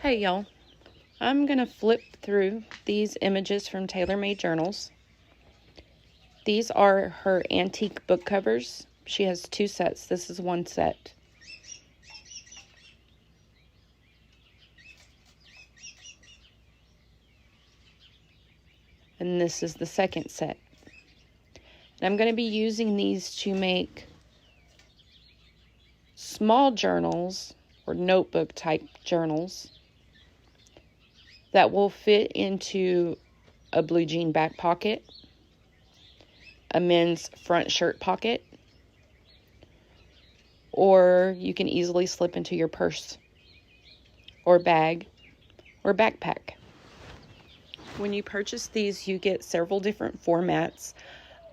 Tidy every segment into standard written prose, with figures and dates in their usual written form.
Hey y'all, I'm going to flip through these images from TaylorMade Journals. These are her antique book covers. She has two sets. This is one set. And this is the second set. And I'm going to be using these to make small journals or notebook type journals that will fit into a blue jean back pocket, a men's front shirt pocket, or you can easily slip into your purse or bag or backpack. When you purchase these, you get several different formats.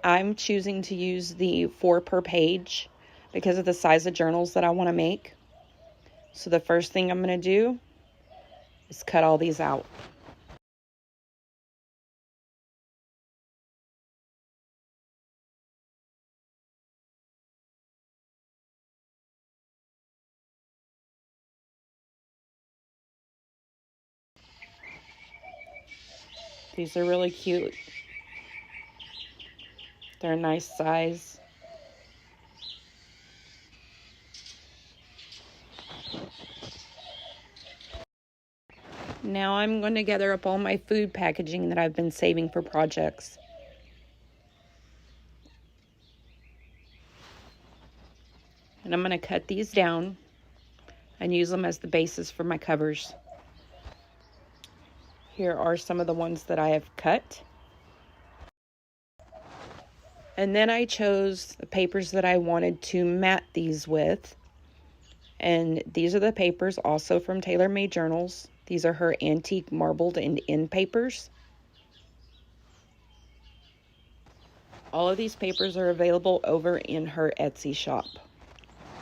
I'm choosing to use the 4 per page because of the size of journals that I want to make. So the first thing I'm going to do is cut all these out. These are really cute. They're a nice size. Now I'm going to gather up all my food packaging that I've been saving for projects. And I'm going to cut these down and use them as the basis for my covers. Here are some of the ones that I have cut. And then I chose the papers that I wanted to mat these with. And these are the papers also from TaylorMade Journals. These are her antique marbled and end papers. All of these papers are available over in her Etsy shop.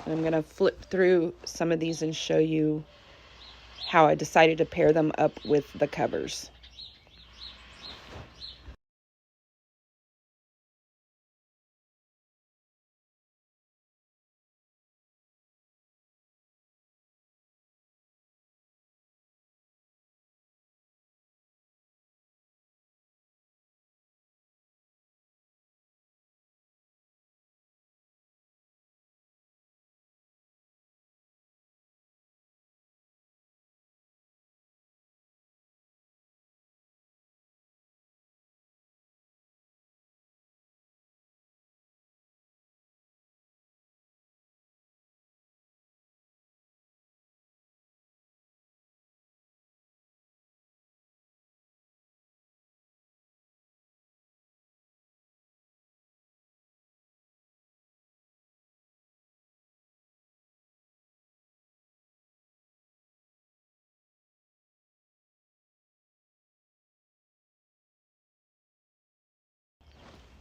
And I'm going to flip through some of these and show you how I decided to pair them up with the covers.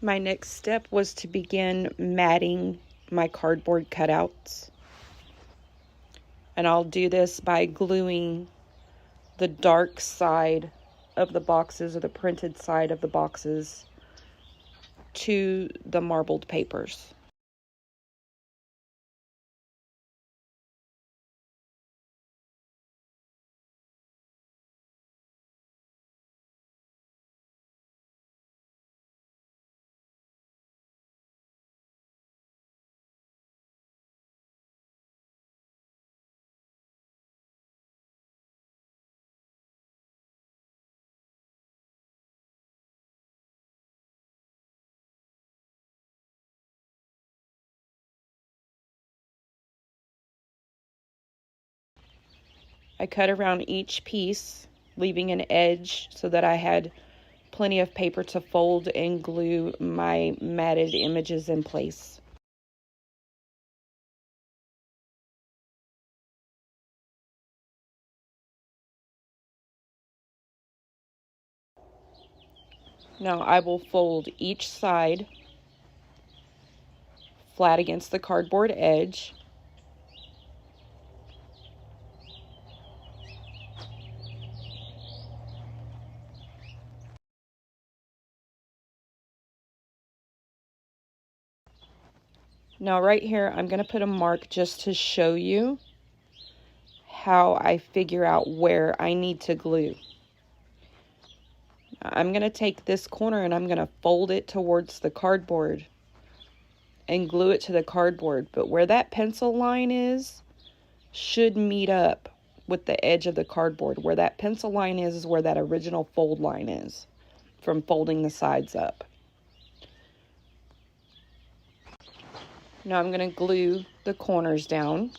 My next step was to begin matting my cardboard cutouts. And I'll do this by gluing the dark side of the boxes or the printed side of the boxes to the marbled papers. I cut around each piece, leaving an edge so that I had plenty of paper to fold and glue my matted images in place. Now I will fold each side flat against the cardboard edge. Now right here, I'm going to put a mark just to show you how I figure out where I need to glue. I'm going to take this corner and I'm going to fold it towards the cardboard and glue it to the cardboard. But where that pencil line is should meet up with the edge of the cardboard. Where that pencil line is where that original fold line is from folding the sides up. Now I'm going to glue the corners down.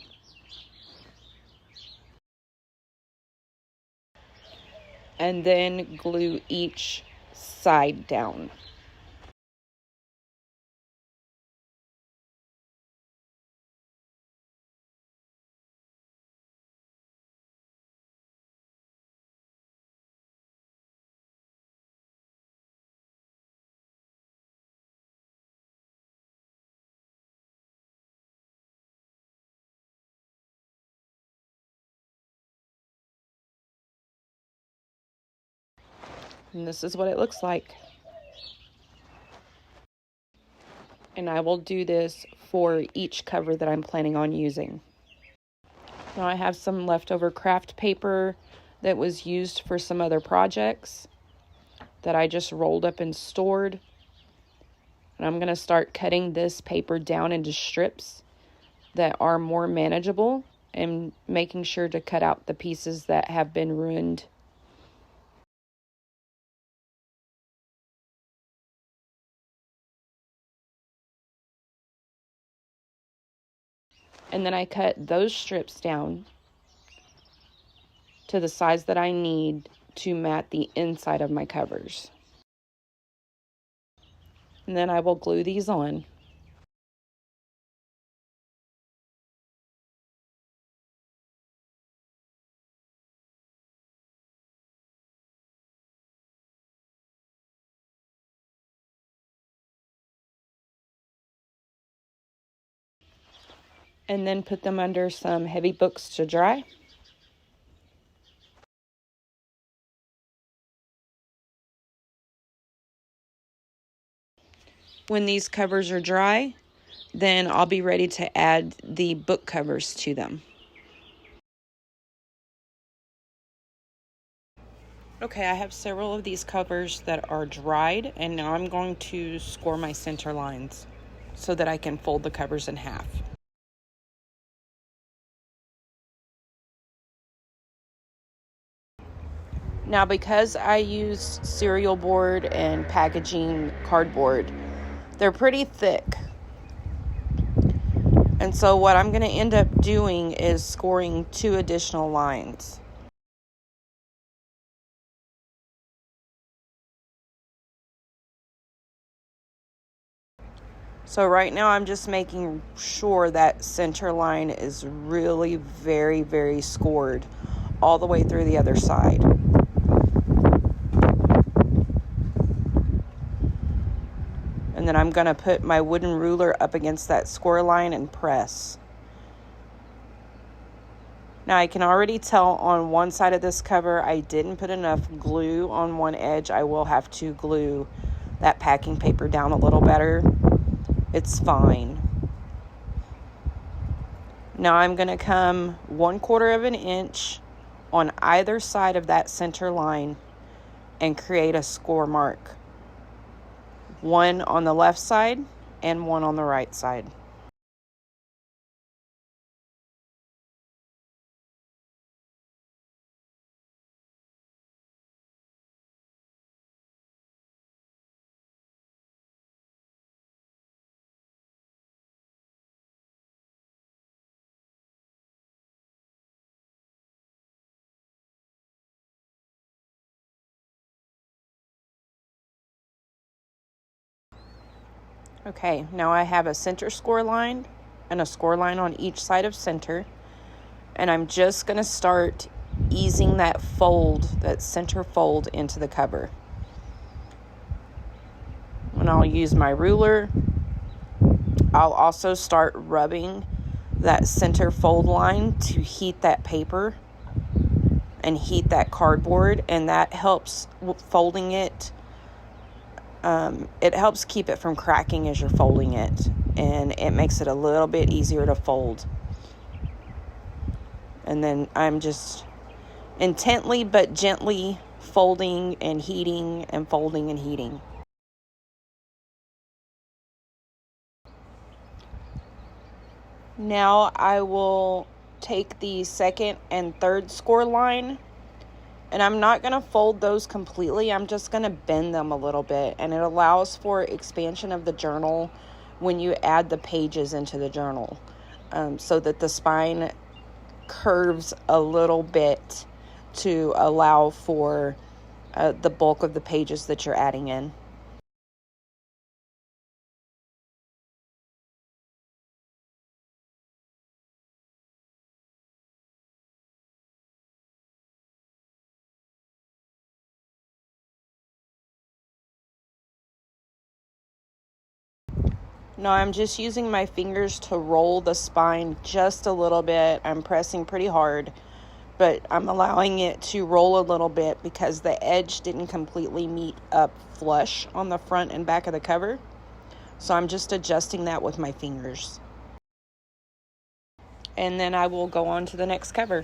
And then glue each side down. And this is what it looks like. And I will do this for each cover that I'm planning on using. Now I have some leftover craft paper that was used for some other projects that I just rolled up and stored. And I'm going to start cutting this paper down into strips that are more manageable and making sure to cut out the pieces that have been ruined. And then I cut those strips down to the size that I need to mat the inside of my covers. And then I will glue these on. And then put them under some heavy books to dry. When these covers are dry, then I'll be ready to add the book covers to them. Okay, I have several of these covers that are dried, and now I'm going to score my center lines so that I can fold the covers in half. Now, because I use cereal board and packaging cardboard, they're pretty thick. And so what I'm going to end up doing is scoring 2 additional lines. So right now I'm just making sure that center line is really very, very scored all the way through the other side. And then I'm going to put my wooden ruler up against that score line and press. Now I can already tell on one side of this cover I didn't put enough glue on one edge. I will have to glue that packing paper down a little better. It's fine. Now I'm going to come 1/4 of an inch on either side of that center line and create a score mark. One on the left side and one on the right side. Okay, now I have a center score line and a score line on each side of center. And I'm just going to start easing that fold, that center fold into the cover. And I'll use my ruler. I'll also start rubbing that center fold line to heat that paper and heat that cardboard. And that helps folding it. It helps keep it from cracking as you're folding it, and it makes it a little bit easier to fold. And then I'm just intently but gently folding and heating and folding and heating. Now I will take the second and third score line, and I'm not going to fold those completely. I'm just going to bend them a little bit, and it allows for expansion of the journal when you add the pages into the journal, so that the spine curves a little bit to allow for the bulk of the pages that you're adding in. No, I'm just using my fingers to roll the spine just a little bit. I'm pressing pretty hard, but I'm allowing it to roll a little bit because the edge didn't completely meet up flush on the front and back of the cover. So I'm just adjusting that with my fingers. And then I will go on to the next cover.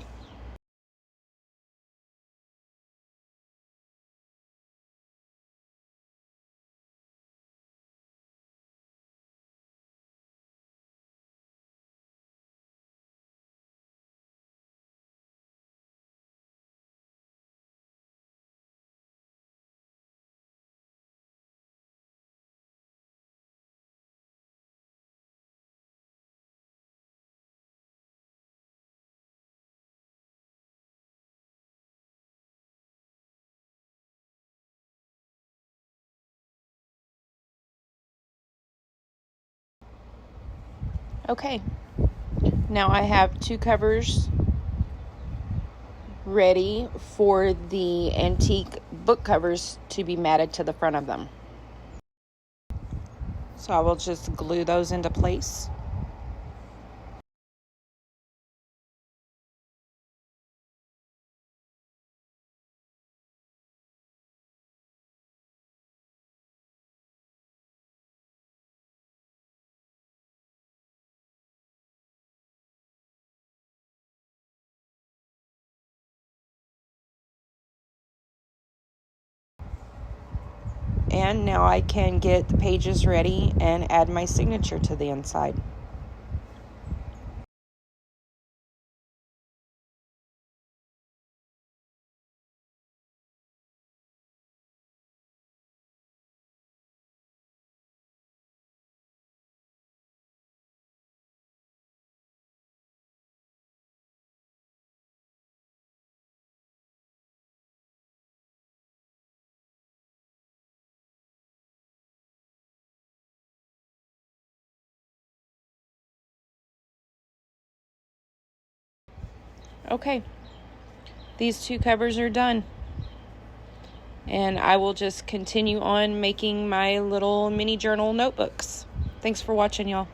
Okay, now I have 2 covers ready for the antique book covers to be matted to the front of them. So I will just glue those into place. And now I can get the pages ready and add my signature to the inside. Okay, these 2 covers are done. And I will just continue on making my little mini journal notebooks. Thanks for watching, y'all.